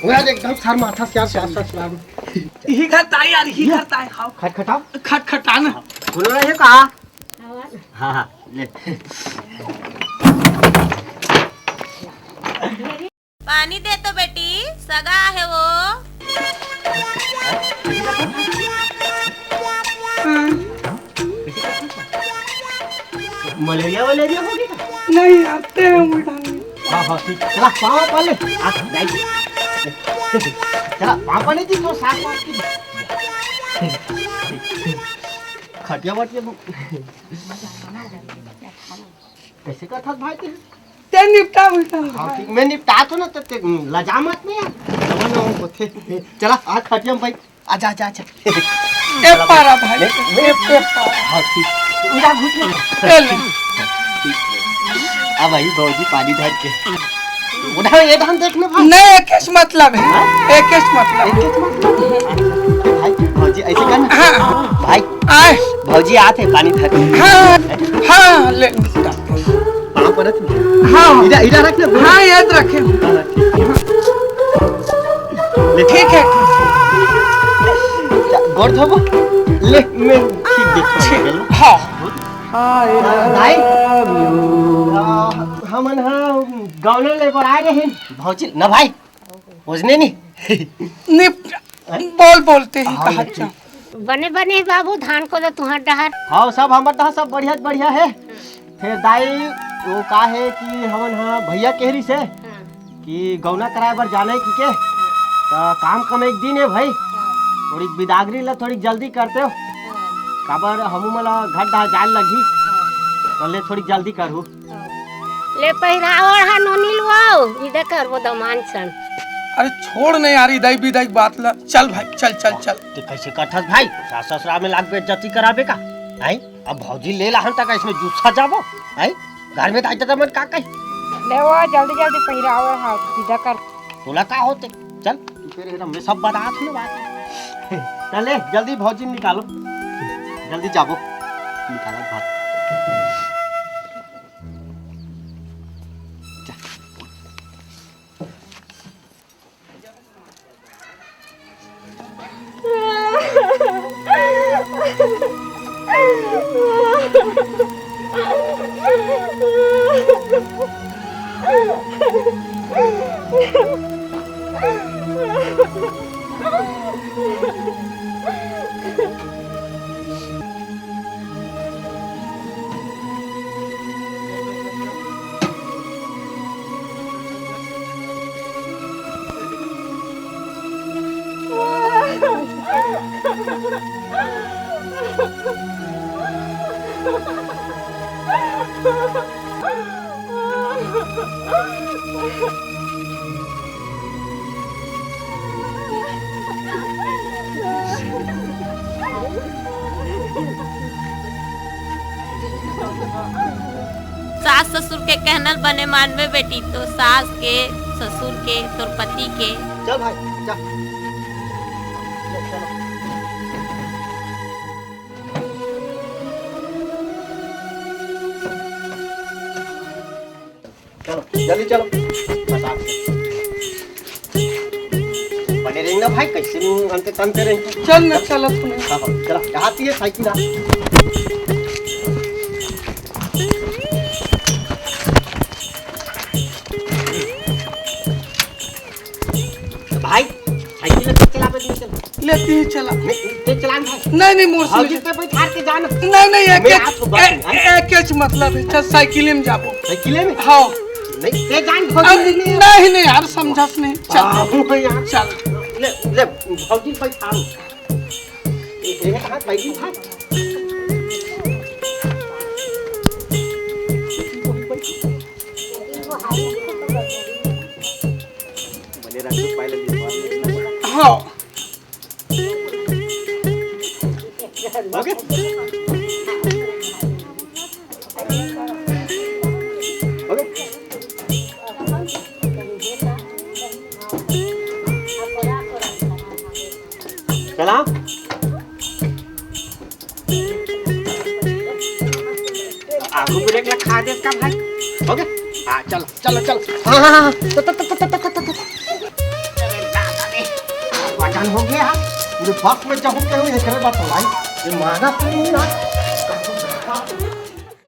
वो एकदम सर माथा से यार ही करता है यार, ही करता है। खाओ खटखटाओ खटखटाना। सुनो रहे कहा? हाँ हाँ ले। पानी दे तो बेटी, सगा है वो। मलेरिया वलेरिया हो गया? नहीं आते हैं उठाने। हाँ हाँ ठीक, चला पाँव पाले चला पाँव पाले थी तो साथ बात की खटिया वटिया कैसे का था भाई ते निपटा उठा। हाँ ठीक, मैं निपटा तो ना तो लजा मत नहीं यार। चला आज खटिया में भाई आजा आजा आजा। ए पारा भाई हाँ ठीक, इधर घुस अब भाई भौजी पानी धर के उधर ये धान देखने भाई नहीं। एक मतलब है, एक मतलब भाई भौजी ऐसे करना भाई। आए भौजी आते पानी धर के। हाँ हाँ ले पाँव पड़त हाँ इधर इधर रखना। हाँ याद रखे। ठीक है गोड़ धोबो ले मैं ठीक देख हाँ भाई हमन गाँव ले पर आए रहे भौजी ना भाई उसने नहीं बोल बोलते ही कहा जा। बने बने बाबू धान को तो तुम्हार डहर। हाँ सब हमार डहा सब बढ़िया बढ़िया है। फिर दाई वो का है कि हमन हाँ भैया केहरी से कि गौना कराए बर जाना है कि तो काम कम एक दिन है भाई। थोड़ी बिदागरी ला थोड़ी जल्दी करते हो काबर हमू मला घर डहा जाए लगी तो ले थोड़ी जल्दी करू। ले पहिरावड़ हा नोनी लुआओ इधर कर वो दमान सन। अरे छोड़ नहीं यार इधर विदाई बात ला। चल भाई चल चल चल। तो कैसे करथस भाई सास ससुरा में लाग बेइज्जती कराबे का आई? अब भौजी ले ला हम तक इसमें जूसा जाबो आई घर में ताई मन का कही ले वो जल्दी जल्दी पहिरावड़ हा इधर कर। तोला का होते चल तू फिर एकदम मैं सब बता थू ना बात। चले जल्दी भौजी निकालो जल्दी जाबो निकालो भात। सास ससुर के कहनल बने मानवे बेटी, तो सास के ससुर के तोर पति के। चल भाई चल चलो जल्दी चलो बने रहेंगे ना भाई कैसे अंते तंते रहेंगे। चल ना चलो तुम्हें। हाँ चला यहाँ है साइकिल आ भाई साइकिल पे चला पे चल लेती ही चला। ते चलान भाई नहीं मोर से हौजी पे बैठा के जाना। नहीं मैं एक मतलब है। चल साइकिल में जाबो। साइकिल में हाँ नहीं ते जान नहीं यार समझस नहीं। चल यार चल ले ले हौजी पे थाम ये हाथ बैठी था बने रख तो पहले दिन हाँ ओके चला आगू ब्रेक लगा दे इसका भाई। ओके हाँ चलो चलो चलो हाँ परेशान हो गया पूरे वक्त में जब के हुए करे बात भाई ये माना तो नहीं ना